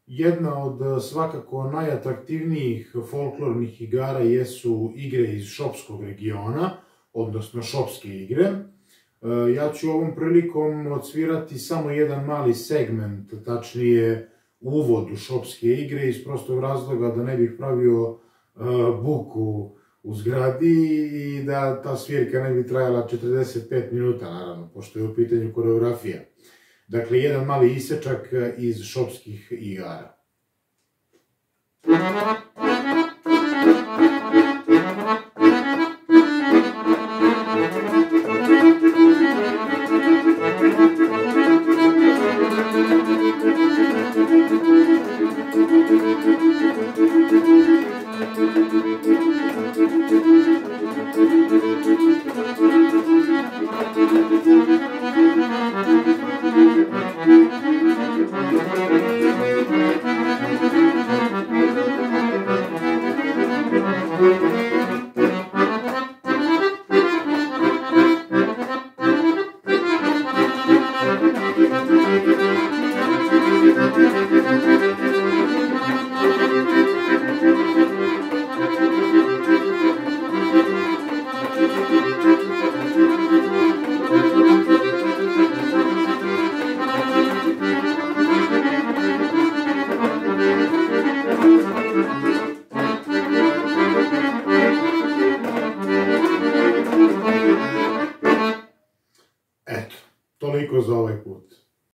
Jedna od svakako najatraktivnijih folklornih igara jesu igre iz šopskog regiona, odnosno šopske igre. Ja ću ovom prilikom odsvirati samo jedan mali segment, tačnije uvod u šopske igre, iz prostog razloga da ne bih pravio buku u zgradi i da ta svirka ne bi trajala 45 minuta, naravno, pošto je u pitanju koreografija. Dakle, jedan mali isečak iz šopskih igara.